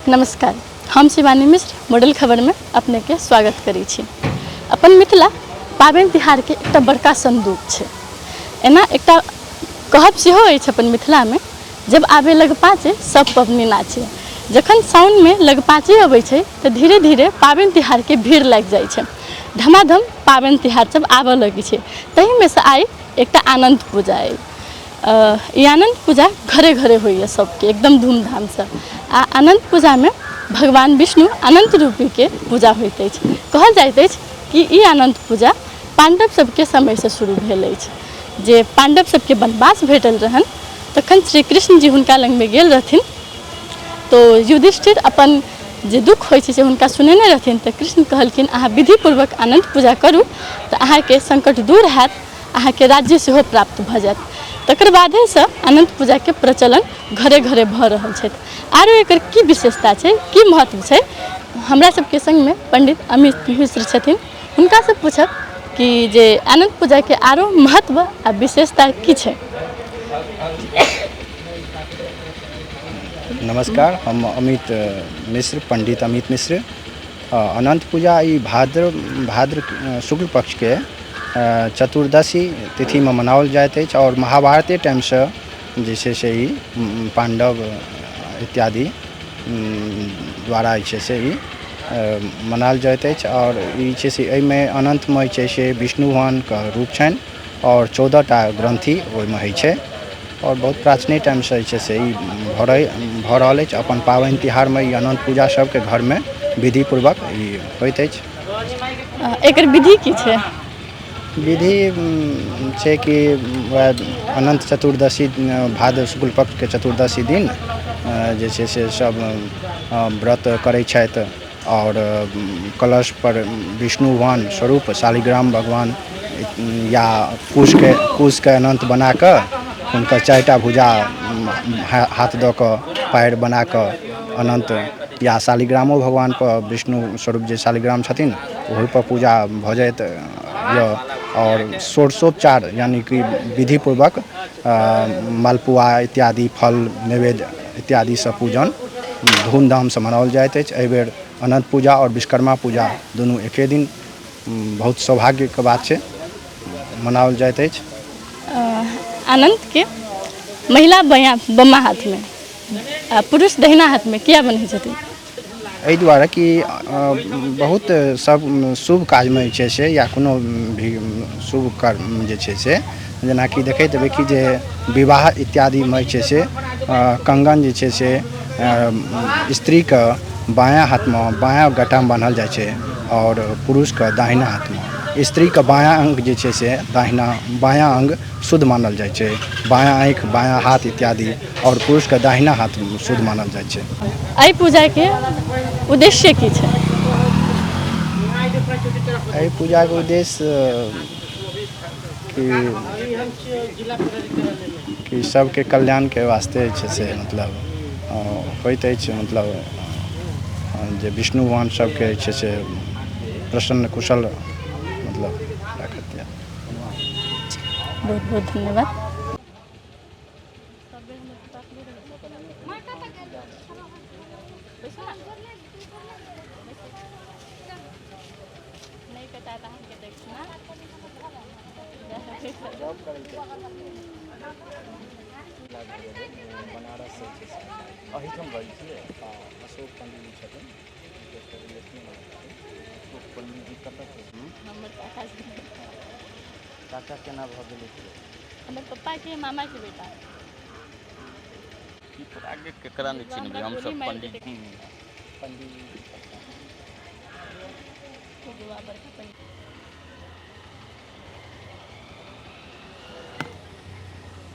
नमस्कार, हम शिवानी मिश्र मॉडल खबर में अपने के स्वागत करी छी। अपन मिथिला पाबनि तिहार के एक बड़का संदूक है। एना एक कहब सेहो अछि अपन मिथिला में, जब आबे लगपाचे सब पबनी नाचे। जखन साउन में लगपाचे अबै छै तो धीरे धीरे पाबनि तिहार के भीड़ लग जाय छै। धमाधम पाबनि तिहार सब आबऽ लगी छै। तही में से आई एक आनंद पूजा है। ये आनंद पूजा घरे घरे होइए सबके एकदम धूमधाम से। आ आनंद पूजा में भगवान विष्णु अनंत रूपी के पूजा होइत अछि। कहल जाइत अछि कि ई आनंद पूजा पांडव सबके समय से शुरू भेल अछि। जे पांडव सबके वनवास भेटल रहन तखन श्री कृष्ण जी हुनका लग में गेल रहथिन। तो युधिष्ठिर अपन जे दुख होइ छै से हुनका सुनेने रहथिन। तो कृष्ण कहलखिन अहाँ विधिपूर्वक आनंद पूजा करू तो अहाँ के संकट दूर हैत, अहाँ के राज्य सेहो प्राप्त भ जायत। तकर बादे से अनंत पूजा के प्रचलन घरे घरे भ रहल छै। आरो एकर की विशेषता छै, की महत्व छै, हमरा सबके संग में पंडित अमित मिश्र छथिन। हुनका से पूछब कि जे अनंत पूजा के आरो महत्व आ विशेषता की छै। नमस्कार, हम अमित मिश्र, पंडित अमित मिश्र। अनंत पूजा ई भाद्र शुक्ल पक्ष के चतुर्दशी तिथि में मनाओल जाइत अछि और महाभारते टाइम से जे छै से ई पांडव इत्यादि द्वारा जे छै से ई मनाओल जाइत अछि। और ई छै से एहिमे अनंतमे छै से विष्णु भगवान के रूप छनि और 14टा ग्रंथि ओहिमे होइ छै। और बहुत प्राचीन टाइम से जे छै से ई भऽ रहल अछि। अपन पाबनि तिहार में ई अनंत पूजा सबके घर में विधिपूर्वक ई होइत अछि। एकर विधि की छै? विधि छै कि अनंत चतुर्दशी भाद्र शुक्ल पक्ष के चतुर्दशी दिन जे छै से सब व्रत करै छथि और कलश पर विष्णु भगवान स्वरूप शालिग्राम भगवान या कुश के अनंत बना कऽ हुनकर 4टा भुजा हाथ दऽ कऽ पैर बना कऽ अनंत या शालिग्रामो भगवान पर विष्णु स्वरूप जे शालिग्राम छथिन ओहि पर पूजा भऽ जाइत यऽ। और षोडशोपचार यानी कि विधिपूर्वक मालपुआ इत्यादि फल नैवेद्य इत्यादि से पूजन धूमधाम से मनाओल जाइत अछि। एहि बेर अनंत पूजा और विश्वकर्मा पूजा दुनू एके दिन बहुत सौभाग्य के बात छै, मनाओल जाइत अछि। अनंत के महिला बम्मा हाथ में आ पुरुष दहिना हाथ में किया बनै छथिन? एहि दुआरे कि बहुत सब शुभ काज में जे छै से या कोनो भी शुभ कर्म जे छै से जेनाकि देखैत हेबै कि जे विवाह इत्यादि में जे छै से कंगन जे छै से स्त्री के बायाँ हाथ में बायाँ गटा में बान्हल जाइ छै और पुरुष के दाहिना हाथ में। स्त्री के बायाँ अंग जे छै से बायाँ अंग शुद्ध मानल जाइ छै, बायाँ आँखि बायाँ हाथ इत्यादि, और पुरुष के दाहिना हाथ शुद्ध मानल जाइ छै। एहि पूजा के उद्देश्य की छै? एहि पूजा के उद्देश्य कि सबके कल्याण के वास्ते छै से मतलब होइत अछि। मतलब जे विष्णु भगवान सबके छै से प्रसन्न कुशल मतलब राखत। बहुत बहुत धन्यवाद। बनारस अहिठाम रहै छियै आ अशोक पंडित जी छथिन। पंडित जी कतऽ छै? हमर चाचा केना भऽ गेलै? हमर पप्पा के मामा के बेटा। आगे केकरा नहीं चिन्हबे हम सब पंडित जी।